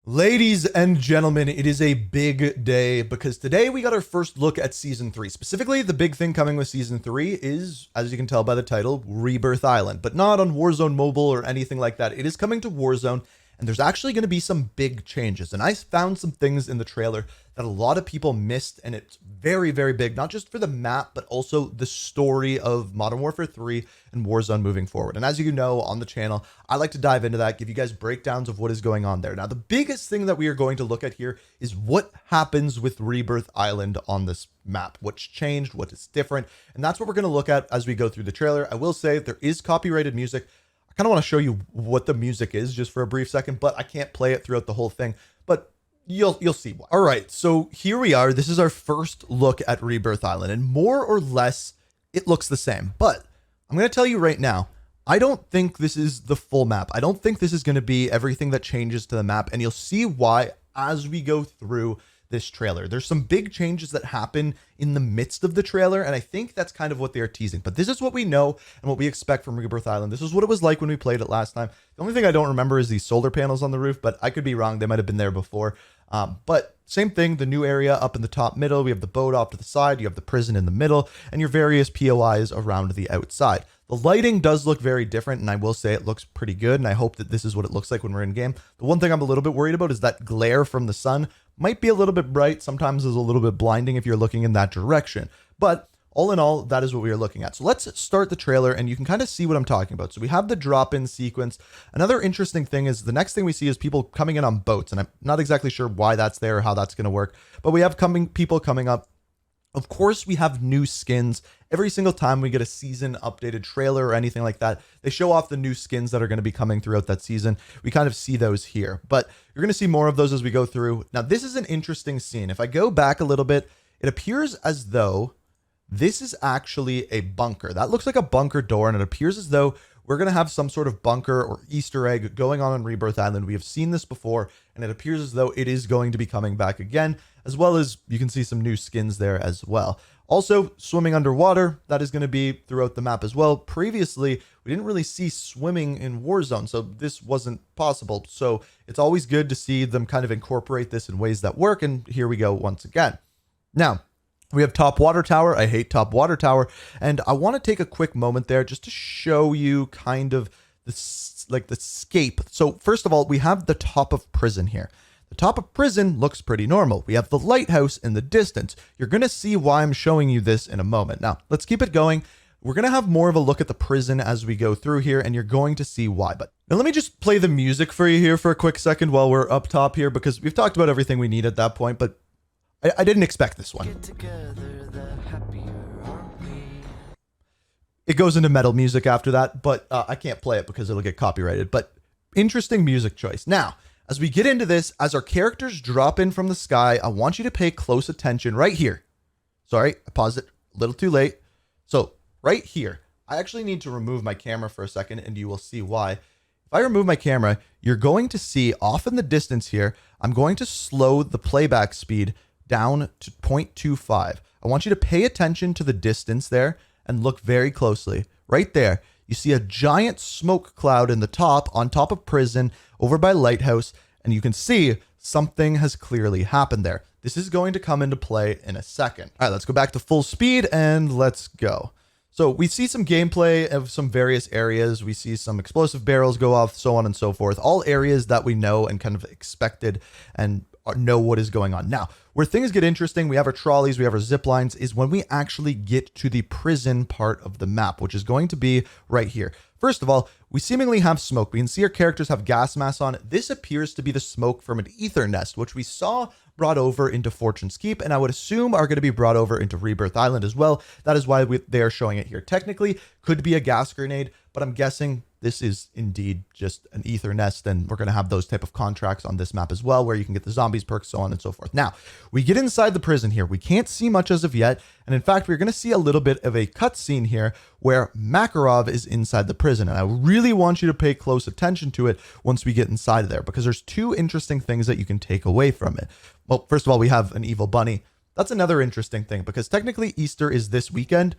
Ladies and gentlemen, it is a big day because today we got our first look at Season 3. Specifically, the big thing coming with Season 3 is, as you can tell by the title, Rebirth Island, but not on Warzone Mobile or anything like that. It is coming to Warzone, and there's actually going to be some big changes. And I found some things in the trailer that a lot of people missed, and it's very, very big, not just for the map, but also the story of Modern Warfare 3 and Warzone moving forward. And as you know on the channel, I like to dive into that, give you guys breakdowns of what is going on there. Now, the biggest thing that we are going to look at here is what happens with Rebirth Island on this map, what's changed, what is different, and that's what we're going to look at as we go through the trailer. I will say there is copyrighted music. I kind of want to show you what the music is just for a brief second, but I can't play it throughout the whole thing, but you'll see why. All right, so here we are. This is our first look at Rebirth Island, and more or less it looks the same, but I'm going to tell you right now, I don't think this is the full map. I don't think this is going to be everything that changes to the map, and you'll see why as we go through this trailer. There's some big changes that happen in the midst of the trailer, and I think that's kind of what they're teasing. But this is what we know and what we expect from Rebirth Island. This is what it was like when we played it last time. The only thing I don't remember is these solar panels on the roof, but I could be wrong. They might have been there before. But same thing, the new area up in the top middle. We have the boat off to the side. You have the prison in the middle, and your various POIs around the outside. The lighting does look very different, and I will say it looks pretty good, and I hope that this is what it looks like when we're in game. The one thing I'm a little bit worried about is that glare from the sun might be a little bit bright. Sometimes is a little bit blinding if you're looking in that direction. But all in all, that is what we are looking at. So let's start the trailer, and you can kind of see what I'm talking about. So we have the drop-in sequence. Another interesting thing is the next thing we see is people coming in on boats, and I'm not exactly sure why that's there or how that's going to work, but we have people coming up. Of course, we have new skins. Every single time we get a season updated trailer or anything like that, they show off the new skins that are going to be coming throughout that season. We kind of see those here, but you're going to see more of those as we go through. Now, this is an interesting scene. If I go back a little bit, it appears as though this is actually a bunker. That looks like a bunker door, and it appears as though we're going to have some sort of bunker or Easter egg going on Rebirth Island. We have seen this before, and it appears as though it is going to be coming back again, as well as you can see some new skins there as well. Also, swimming underwater, that is going to be throughout the map as well. Previously, we didn't really see swimming in Warzone, so this wasn't possible. So it's always good to see them kind of incorporate this in ways that work, and here we go once again. Now, we have top water tower. I hate top water tower, and I want to take a quick moment there just to show you kind of the scape. So first of all, we have the top of prison here. The top of prison looks pretty normal. We have the lighthouse in the distance. You're going to see why I'm showing you this in a moment. Now, let's keep it going. We're going to have more of a look at the prison as we go through here, and you're going to see why. But now let me just play the music for you here for a quick second while we're up top here, because we've talked about everything we need at that point, but I didn't expect this one. It goes into metal music after that, but I can't play it because it'll get copyrighted. But interesting music choice. Now, as we get into this, as our characters drop in from the sky, I want you to pay close attention right here. Sorry, I paused it a little too late. So right here, I actually need to remove my camera for a second, and you will see why. If I remove my camera, you're going to see off in the distance here, I'm going to slow the playback speed down to 0.25. I want you to pay attention to the distance there and look very closely. Right there, you see a giant smoke cloud in the top, on top of prison, over by lighthouse, and you can see something has clearly happened there. This is going to come into play in a second. All right, let's go back to full speed and let's go. So we see some gameplay of some various areas. We see some explosive barrels go off, so on and so forth. All areas that we know and kind of expected and know what is going on. Now, where things get interesting, we have our trolleys, we have our zip lines, is when we actually get to the prison part of the map, which is going to be right here. First of all, we seemingly have smoke. We can see our characters have gas masks on. This appears to be the smoke from an ether nest, which we saw brought over into Fortune's Keep, and I would assume are going to be brought over into Rebirth Island as well. That is why they're showing it here. Technically, could be a gas grenade, but I'm guessing this is indeed just an ether nest, and we're going to have those type of contracts on this map as well, where you can get the zombies perks, so on and so forth. Now, we get inside the prison here. We can't see much as of yet, and in fact, we're going to see a little bit of a cutscene here where Makarov is inside the prison, and I really want you to pay close attention to it once we get inside of there, because there's two interesting things that you can take away from it. Well, first of all, we have an evil bunny. That's another interesting thing, because technically Easter is this weekend.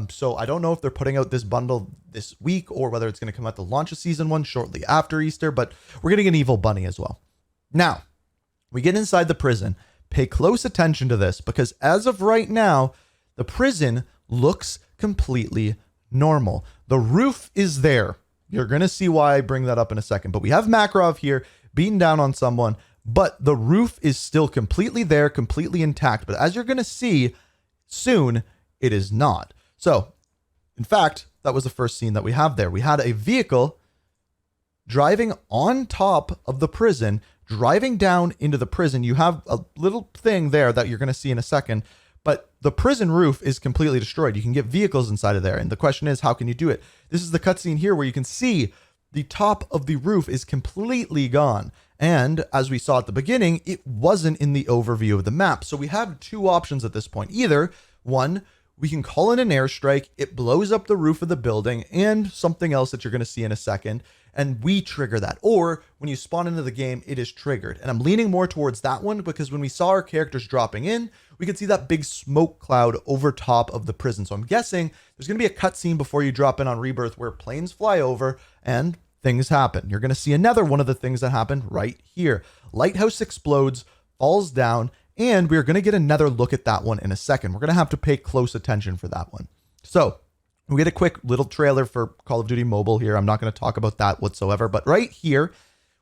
So I don't know if they're putting out this bundle this week or whether it's going to come out the launch of season 1 shortly after Easter, but we're getting an evil bunny as well. Now, we get inside the prison. Pay close attention to this because as of right now, the prison looks completely normal. The roof is there. You're going to see why I bring that up in a second. But we have Makarov here beating down on someone, but the roof is still completely there, completely intact. But as you're going to see soon, it is not. So, in fact, that was the first scene that we have there. We had a vehicle driving on top of the prison, driving down into the prison. You have a little thing there that you're going to see in a second, but the prison roof is completely destroyed. You can get vehicles inside of there. And the question is, how can you do it? This is the cutscene here where you can see the top of the roof is completely gone. And as we saw at the beginning, it wasn't in the overview of the map. So we have two options at this point. Either one, we can call in an airstrike, it blows up the roof of the building, and something else that you're going to see in a second, and we trigger that. Or when you spawn into the game, it is triggered. And I'm leaning more towards that one because when we saw our characters dropping in, we could see that big smoke cloud over top of the prison. So I'm guessing there's going to be a cutscene before you drop in on Rebirth where planes fly over and things happen. You're going to see another one of the things that happened right here. Lighthouse explodes, falls down, and we're going to get another look at that one in a second. We're going to have to pay close attention for that one. So we get a quick little trailer for Call of Duty Mobile here. I'm not going to talk about that whatsoever, but right here,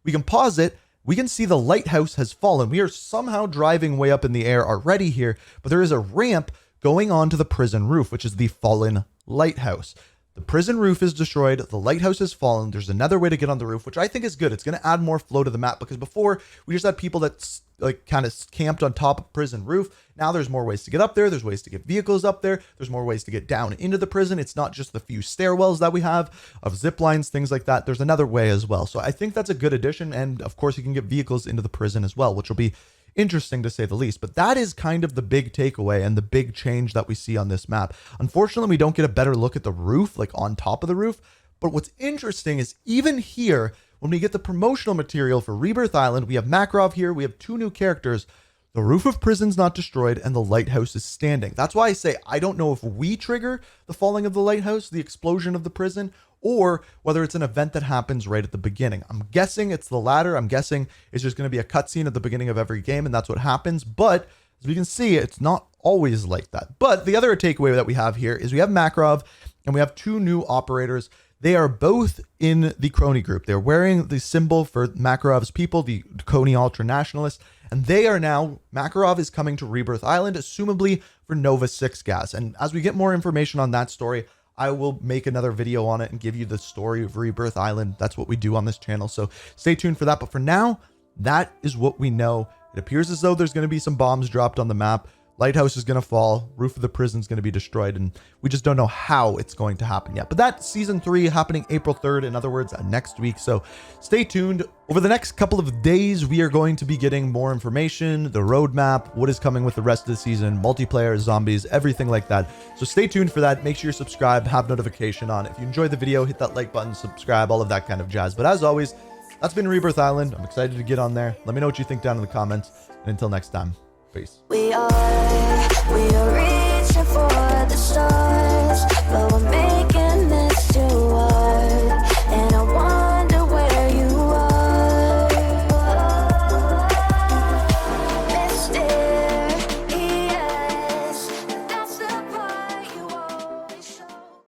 we can pause it. We can see the lighthouse has fallen. We are somehow driving way up in the air already here, but there is a ramp going onto the prison roof, which is the fallen lighthouse. The prison roof is destroyed. The lighthouse has fallen. There's another way to get on the roof, which I think is good. It's going to add more flow to the map because before we just had people that like kind of camped on top of prison roof. Now there's more ways to get up there. There's ways to get vehicles up there. There's more ways to get down into the prison. It's not just the few stairwells that we have of zip lines, things like that. There's another way as well. So I think that's a good addition. And of course you can get vehicles into the prison as well, which will be interesting to say the least. But that is kind of the big takeaway and the big change that we see on this map. Unfortunately, we don't get a better look at the roof, like on top of the roof. But what's interesting is even here, when we get the promotional material for Rebirth Island, we have Makarov here, we have two new characters. The roof of prison's not destroyed and the lighthouse is standing. That's why I say I don't know if we trigger the falling of the lighthouse, the explosion of the prison, or whether it's an event that happens right at the beginning. I'm guessing it's the latter. I'm guessing it's just going to be a cutscene at the beginning of every game and that's what happens. But as we can see, it's not always like that. But the other takeaway that we have here is we have Makarov and we have two new operators. They are both in the Crony group. They're wearing the symbol for Makarov's people, the Coney Ultra Nationalists, and they are now, Makarov is coming to Rebirth Island, assumably for Nova 6 gas. And as we get more information on that story, I will make another video on it and give you the story of Rebirth Island. That's what we do on this channel. So stay tuned for that. But for now, that is what we know. It appears as though there's going to be some bombs dropped on the map. Lighthouse is going to fall. Roof of the prison is going to be destroyed. And we just don't know how it's going to happen yet. But that's season 3 happening April 3rd. In other words, next week. So stay tuned. Over the next couple of days, we are going to be getting more information, the roadmap, what is coming with the rest of the season, multiplayer, zombies, everything like that. So stay tuned for that. Make sure you're subscribed, have notification on. If you enjoyed the video, hit that like button, subscribe, all of that kind of jazz. But as always, that's been Rebirth Island. I'm excited to get on there. Let me know what you think down in the comments. And until next time, peace. We are reaching for the stars, but we're